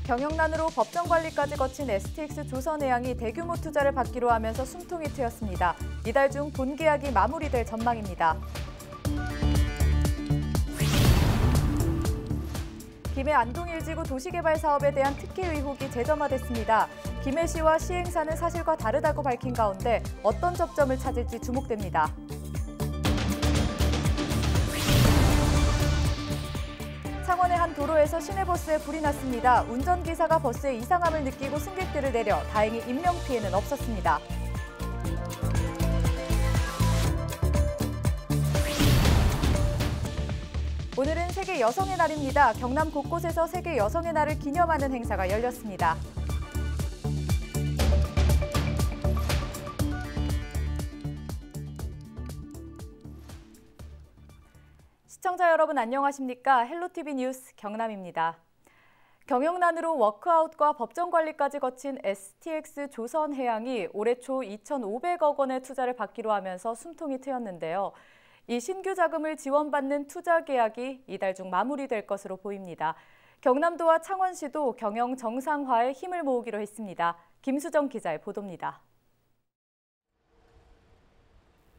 경영난으로 법정 관리까지 거친 STX 조선해양이 대규모 투자를 받기로 하면서 숨통이 트였습니다. 이달 중 본계약이 마무리될 전망입니다. 김해 안동1지구 도시개발 사업에 대한 특혜 의혹이 재점화됐습니다. 김해시와 시행사는 사실과 다르다고 밝힌 가운데 어떤 접점을 찾을지 주목됩니다. 창원의 한 도로에서 시내버스에 불이 났습니다. 운전기사가 버스의 이상함을 느끼고 승객들을 내려 다행히 인명피해는 없었습니다. 오늘은 세계 여성의 날입니다. 경남 곳곳에서 세계 여성의 날을 기념하는 행사가 열렸습니다. 시청자 여러분 안녕하십니까? 헬로티비 뉴스 경남입니다. 경영난으로 워크아웃과 법정 관리까지 거친 STX 조선해양이 올해 초 2,500억 원의 투자를 받기로 하면서 숨통이 트였는데요. 이 신규 자금을 지원받는 투자 계약이 이달 중 마무리될 것으로 보입니다. 경남도와 창원시도 경영 정상화에 힘을 모으기로 했습니다. 김수정 기자의 보도입니다.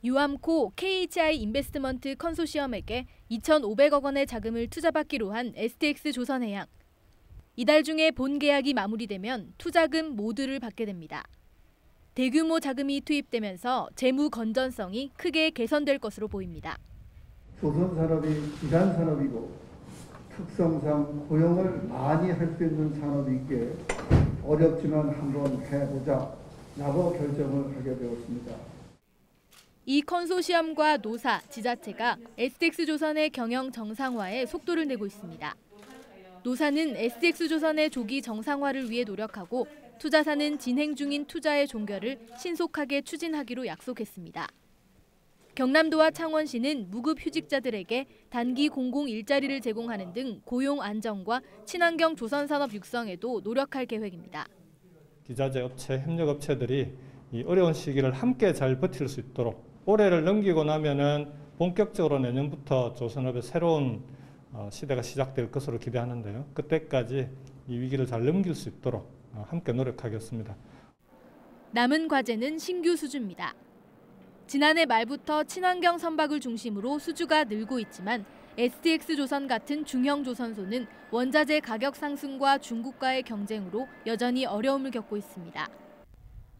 유암코 KHI 인베스트먼트 컨소시엄에게 2,500억 원의 자금을 투자받기로 한 STX 조선해양. 이달 중에 본 계약이 마무리되면 투자금 모두를 받게 됩니다. 대규모 자금이 투입되면서 재무 건전성이 크게 개선될 것으로 보입니다. 조선산업이 기간산업이고 특성상 고용을 많이 할 수 있는 산업이기에 어렵지만 한번 해보자라고 결정을 하게 되었습니다. 이 컨소시엄과 노사, 지자체가 STX조선의 경영 정상화에 속도를 내고 있습니다. 노사는 STX조선의 조기 정상화를 위해 노력하고 투자사는 진행 중인 투자의 종결을 신속하게 추진하기로 약속했습니다. 경남도와 창원시는 무급휴직자들에게 단기 공공 일자리를 제공하는 등 고용 안정과 친환경 조선산업 육성에도 노력할 계획입니다. 기자재 업체, 협력업체들이 이 어려운 시기를 함께 잘 버틸 수 있도록 올해를 넘기고 나면은 본격적으로 내년부터 조선업의 새로운 시대가 시작될 것으로 기대하는데요. 그때까지 이 위기를 잘 넘길 수 있도록 함께 노력하겠습니다. 남은 과제는 신규 수주입니다. 지난해 말부터 친환경 선박을 중심으로 수주가 늘고 있지만 STX조선 같은 중형 조선소는 원자재 가격 상승과 중국과의 경쟁으로 여전히 어려움을 겪고 있습니다.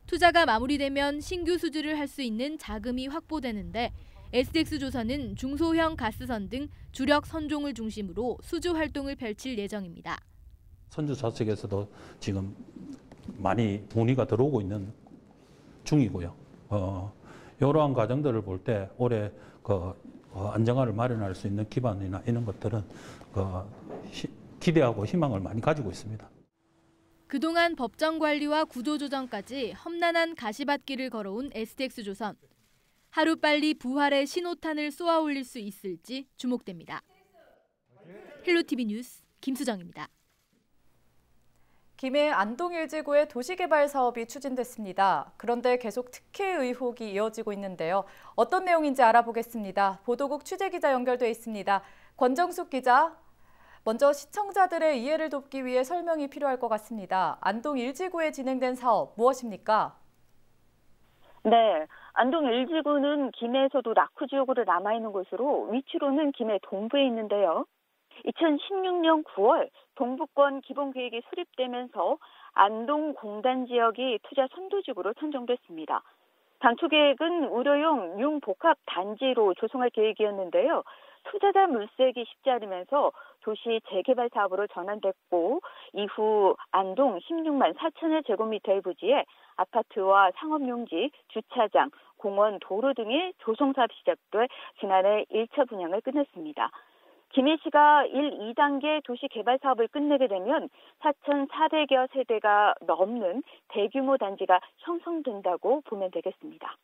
투자가 마무리되면 신규 수주를 할 수 있는 자금이 확보되는데 STX조선은 중소형 가스선 등 주력 선종을 중심으로 수주 활동을 펼칠 예정입니다. 선주 좌측에서도 지금 많이 문의가 들어오고 있는 중이고요. 이러한 과정들을 볼 때 올해 안정화를 마련할 수 있는 기반이나 이런 것들은 기대하고 희망을 많이 가지고 있습니다. 그동안 법정 관리와 구조 조정까지 험난한 가시밭길을 걸어온 STX조선. 하루빨리 부활의 신호탄을 쏘아 올릴 수 있을지 주목됩니다. 헬로티비 뉴스 김수정입니다. 김해 안동1지구의 도시개발 사업이 추진됐습니다. 그런데 계속 특혜 의혹이 이어지고 있는데요. 어떤 내용인지 알아보겠습니다. 보도국 취재기자 연결돼 있습니다. 권정숙 기자, 먼저 시청자들의 이해를 돕기 위해 설명이 필요할 것 같습니다. 안동1지구에 진행된 사업 무엇입니까? 네, 안동1지구는 김해에서도 낙후 지역으로 남아있는 곳으로 위치로는 김해 동부에 있는데요. 2016년 9월 동부권 기본계획이 수립되면서 안동 공단 지역이 투자 선도지구로 선정됐습니다. 당초 계획은 우려용 융복합 단지로 조성할 계획이었는데요. 투자자 물색이 쉽지 않으면서 도시 재개발 사업으로 전환됐고 이후 안동 16만 4천여 제곱미터의 부지에 아파트와 상업용지, 주차장, 공원, 도로 등의 조성 사업이 시작돼 지난해 1차 분양을 끝냈습니다. 김해시가 1, 2단계 도시 개발 사업을 끝내게 되면 4,400여 세대가 넘는 대규모 단지가 형성된다고 보면 되겠습니다.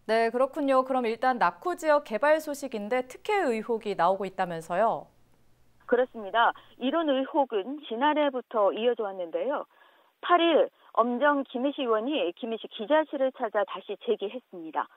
네, 그렇군요. 그럼 일단 낙후 지역 개발 소식인데 특혜 의혹이 나오고 있다면서요? 그렇습니다. 이런 의혹은 지난해부터 이어져 왔는데요. 8일 엄정 김해시 의원이 김해시 기자실을 찾아 다시 제기했습니다.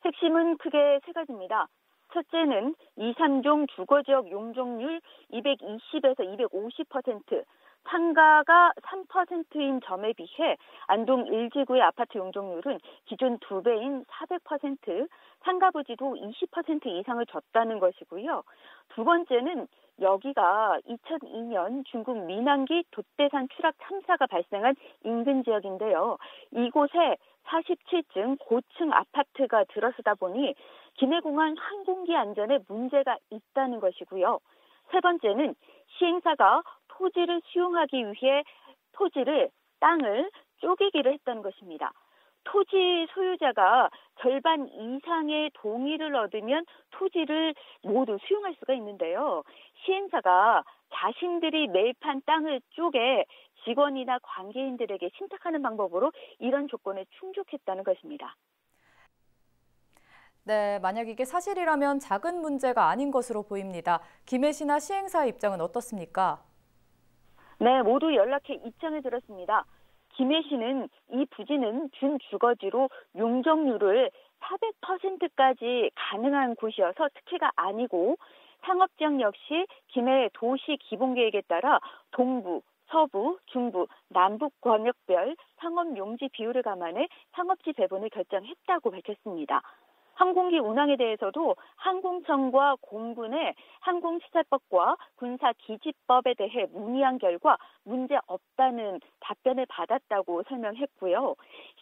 핵심은 크게 세 가지입니다. 첫째는 2, 3종 주거지역 용적률 220에서 250%, 상가가 3%인 점에 비해 안동 1지구의 아파트 용적률은 기존 2배인 400%, 상가 부지도 20% 이상을 줬다는 것이고요. 두 번째는 여기가 2002년 중국 민항기 돛대산 추락 참사가 발생한 인근 지역인데요. 이곳에 47층 고층 아파트가 들어서다 보니 김해공항 항공기 안전에 문제가 있다는 것이고요. 세 번째는 시행사가 토지를 수용하기 위해 땅을 쪼개기를 했다는 것입니다. 토지 소유자가 절반 이상의 동의를 얻으면 토지를 모두 수용할 수가 있는데요. 시행사가 자신들이 매입한 땅을 쪼개 직원이나 관계인들에게 신탁하는 방법으로 이런 조건에 충족했다는 것입니다. 네, 만약 이게 사실이라면 작은 문제가 아닌 것으로 보입니다. 김해시나 시행사의 입장은 어떻습니까? 네, 모두 연락해 입장을 들었습니다. 김해시는 이 부지는 준주거지로 용적률을 400%까지 가능한 곳이어서 특혜가 아니고 상업지역 역시 김해 도시 기본계획에 따라 동부, 서부, 중부, 남북 권역별 상업 용지 비율을 감안해 상업지 배분을 결정했다고 밝혔습니다. 항공기 운항에 대해서도 항공청과 공군의 항공시설법과 군사기지법에 대해 문의한 결과 문제 없다는 답변을 받았다고 설명했고요.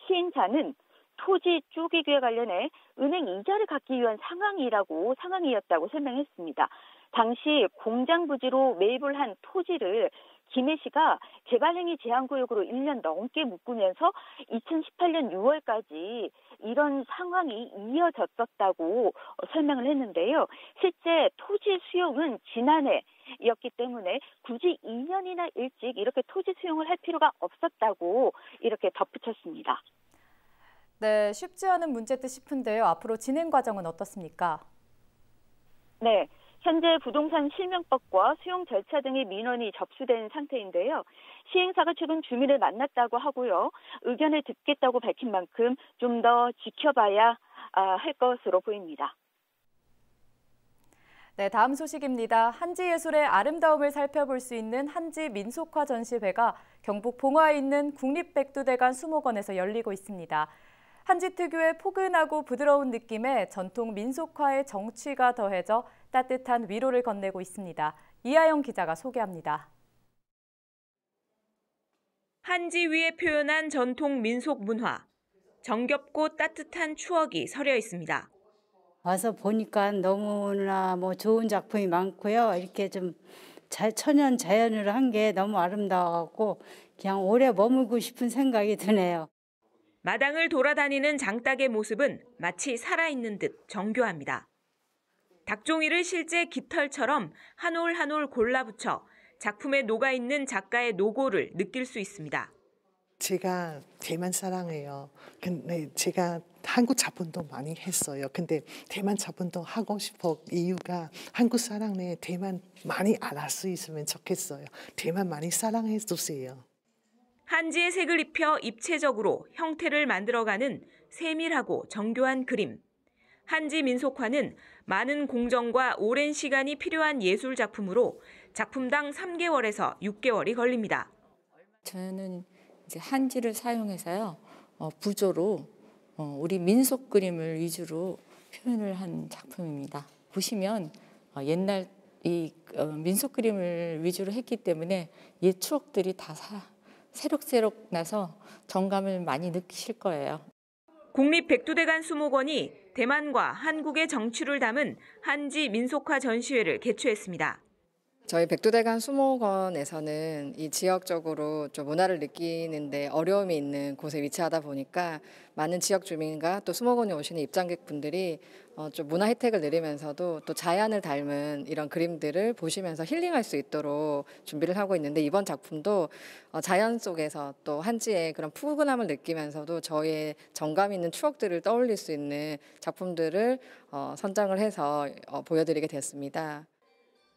시행사는 토지 쪼개기에 관련해 은행 이자를 갚기 위한 상황이었다고 설명했습니다. 당시 공장 부지로 매입을 한 토지를 김해시가 개발행위 제한구역으로 1년 넘게 묶으면서 2018년 6월까지 이런 상황이 이어졌었다고 설명을 했는데요. 실제 토지 수용은 지난해였기 때문에 굳이 2년이나 일찍 이렇게 토지 수용을 할 필요가 없었다고 이렇게 덧붙였습니다. 네, 쉽지 않은 문제듯 싶은데요. 앞으로 진행 과정은 어떻습니까? 네. 현재 부동산 실명법과 수용 절차 등의 민원이 접수된 상태인데요. 시행사가 최근 주민을 만났다고 하고요. 의견을 듣겠다고 밝힌 만큼 좀 더 지켜봐야 할 것으로 보입니다. 네, 다음 소식입니다. 한지예술의 아름다움을 살펴볼 수 있는 한지 민속화 전시회가 경북 봉화에 있는 국립백두대간 수목원에서 열리고 있습니다. 한지 특유의 포근하고 부드러운 느낌에 전통 민속화의 정취가 더해져 따뜻한 위로를 건네고 있습니다. 이하영 기자가 소개합니다. 한지 위에 표현한 전통 민속 문화, 정겹고 따뜻한 추억이 서려 있습니다. 와서 보니까 너무나 좋은 작품이 많고요. 이렇게 좀 천연 자연으로 한 게 너무 아름다웠고 그냥 오래 머물고 싶은 생각이 드네요. 마당을 돌아다니는 장닭의 모습은 마치 살아있는 듯 정교합니다. 닭종이를 실제 깃털처럼 한 올 한 올 골라붙여 작품에 녹아있는 작가의 노고를 느낄 수 있습니다. 제가 대만 사랑해요. 근데 제가 한국 작품도 많이 했어요. 근데 대만 작품도 하고 싶어 이유가 한국 사랑에 대만 많이 알을 수 있으면 좋겠어요. 대만 많이 사랑해 주세요. 한지의 색을 입혀 입체적으로 형태를 만들어가는 세밀하고 정교한 그림. 한지 민속화는 많은 공정과 오랜 시간이 필요한 예술 작품으로 작품당 3개월에서 6개월이 걸립니다. 저는 이제 한지를 사용해서요 부조로 우리 민속 그림을 위주로 표현을 한 작품입니다. 보시면 옛날 이 민속 그림을 위주로 했기 때문에 옛 추억들이 다 새록새록 나서 정감을 많이 느끼실 거예요. 국립백두대간 수목원이 대만과 한국의 정취를 담은 한지 민속화 전시회를 개최했습니다. 저희 백두대간 수목원에서는 이 지역적으로 좀 문화를 느끼는데 어려움이 있는 곳에 위치하다 보니까 많은 지역 주민과 또 수목원에 오시는 입장객분들이 좀 문화 혜택을 누리면서도 또 자연을 닮은 이런 그림들을 보시면서 힐링할 수 있도록 준비를 하고 있는데 이번 작품도 자연 속에서 또 한지의 그런 푸근함을 느끼면서도 저희의 정감 있는 추억들을 떠올릴 수 있는 작품들을 선정을 해서 보여드리게 됐습니다.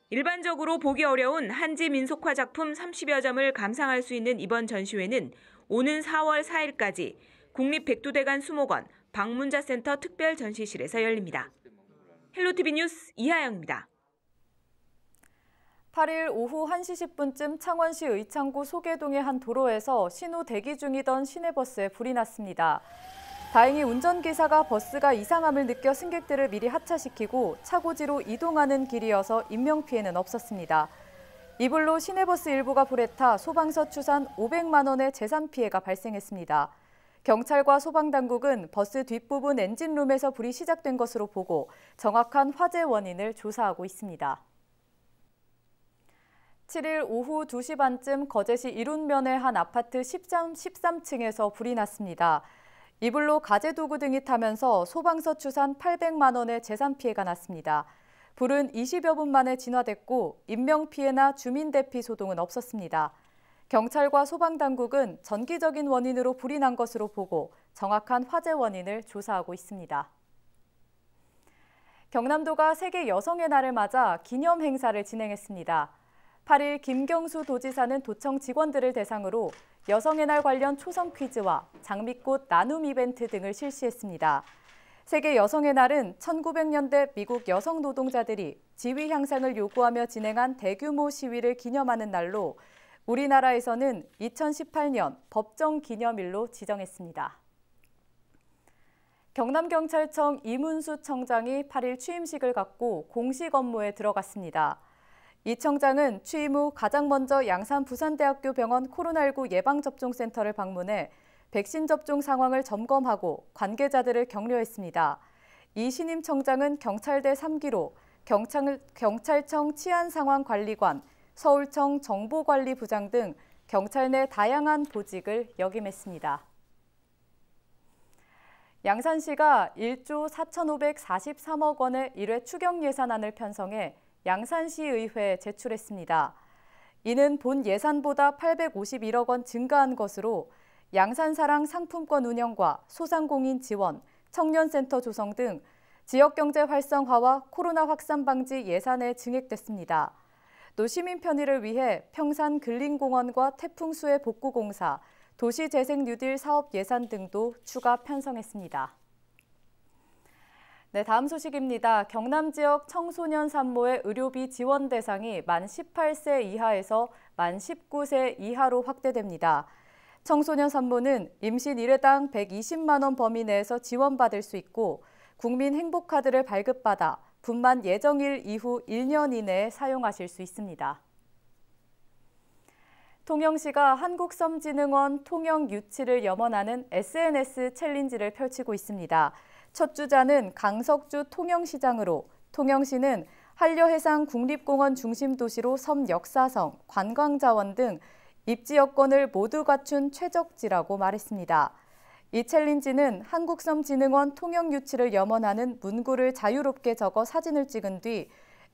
일반적으로 보기 어려운 한지 민속화 작품 30여 점을 감상할 수 있는 이번 전시회는 오는 4월 4일까지 국립백두대간 수목원 방문자센터 특별 전시실에서 열립니다. 헬로티비 뉴스 이하영입니다. 8일 오후 1시 10분쯤 창원시 의창구 소계동의 한 도로에서 신호 대기 중이던 시내버스에 불이 났습니다. 다행히 운전기사가 버스가 이상함을 느껴 승객들을 미리 하차시키고 차고지로 이동하는 길이어서 인명피해는 없었습니다. 이 불로 시내버스 일부가 불에 타 소방서 추산 500만 원의 재산 피해가 발생했습니다. 경찰과 소방당국은 버스 뒷부분 엔진룸에서 불이 시작된 것으로 보고 정확한 화재 원인을 조사하고 있습니다. 7일 오후 2시 반쯤 거제시 이룬면의 한 아파트 13층에서 불이 났습니다. 이 불로 가재도구 등이 타면서 소방서 추산 800만 원의 재산 피해가 났습니다. 불은 20여 분 만에 진화됐고 인명피해나 주민대피 소동은 없었습니다. 경찰과 소방당국은 전기적인 원인으로 불이 난 것으로 보고 정확한 화재 원인을 조사하고 있습니다. 경남도가 세계 여성의 날을 맞아 기념 행사를 진행했습니다. 8일 김경수 도지사는 도청 직원들을 대상으로 여성의 날 관련 초성 퀴즈와 장미꽃 나눔 이벤트 등을 실시했습니다. 세계 여성의 날은 1900년대 미국 여성 노동자들이 지위 향상을 요구하며 진행한 대규모 시위를 기념하는 날로 우리나라에서는 2018년 법정 기념일로 지정했습니다. 경남경찰청 이문수 청장이 8일 취임식을 갖고 공식 업무에 들어갔습니다. 이 청장은 취임 후 가장 먼저 양산 부산대학교 병원 코로나19 예방접종센터를 방문해 백신 접종 상황을 점검하고 관계자들을 격려했습니다. 이 신임 청장은 경찰대 3기로 경찰청 치안상황관리관, 서울청 정보관리부장 등 경찰 내 다양한 보직을 역임했습니다. 양산시가 1조 4,543억 원의 1회 추경 예산안을 편성해 양산시의회에 제출했습니다. 이는 본 예산보다 851억 원 증가한 것으로 양산사랑 상품권 운영과 소상공인 지원, 청년센터 조성 등 지역경제 활성화와 코로나 확산 방지 예산에 증액됐습니다. 또 시민 편의를 위해 평산 근린공원과 태풍수해 복구공사, 도시재생 뉴딜 사업 예산 등도 추가 편성했습니다. 네, 다음 소식입니다. 경남 지역 청소년 산모의 의료비 지원 대상이 만 18세 이하에서 만 19세 이하로 확대됩니다. 청소년 산모는 임신 1회당 120만 원 범위 내에서 지원받을 수 있고 국민행복카드를 발급받아 분만 예정일 이후 1년 이내에 사용하실 수 있습니다. 통영시가 한국섬진흥원 통영 유치를 염원하는 SNS 챌린지를 펼치고 있습니다. 첫 주자는 강석주 통영시장으로 통영시는 한려해상 국립공원 중심 도시로 섬 역사성, 관광자원 등 입지 여건을 모두 갖춘 최적지라고 말했습니다. 이 챌린지는 한국섬진흥원 통영 유치를 염원하는 문구를 자유롭게 적어 사진을 찍은 뒤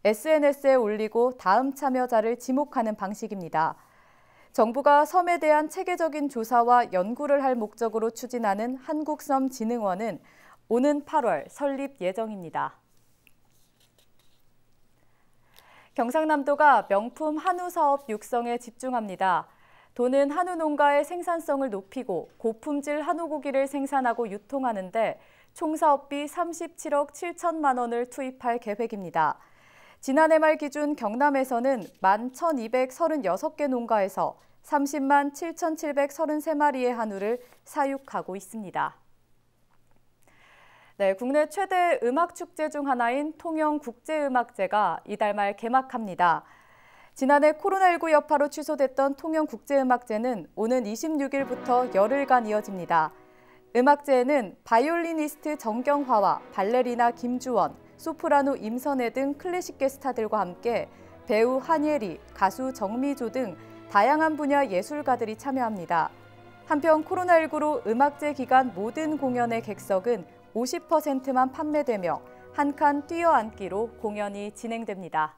SNS에 올리고 다음 참여자를 지목하는 방식입니다. 정부가 섬에 대한 체계적인 조사와 연구를 할 목적으로 추진하는 한국섬진흥원은 오는 8월 설립 예정입니다. 경상남도가 명품 한우 사업 육성에 집중합니다. 도는 한우 농가의 생산성을 높이고 고품질 한우고기를 생산하고 유통하는데 총 사업비 37억 7천만 원을 투입할 계획입니다. 지난해 말 기준 경남에서는 11,236개 농가에서 30만 7,733마리의 한우를 사육하고 있습니다. 네, 국내 최대 음악축제 중 하나인 통영국제음악제가 이달 말 개막합니다. 지난해 코로나19 여파로 취소됐던 통영국제음악제는 오는 26일부터 열흘간 이어집니다. 음악제에는 바이올리니스트 정경화와 발레리나 김주원, 소프라노 임선혜 등 클래식 스타들과 함께 배우 한예리, 가수 정미조 등 다양한 분야 예술가들이 참여합니다. 한편 코로나19로 음악제 기간 모든 공연의 객석은 50%만 판매되며 한 칸 뛰어앉기로 공연이 진행됩니다.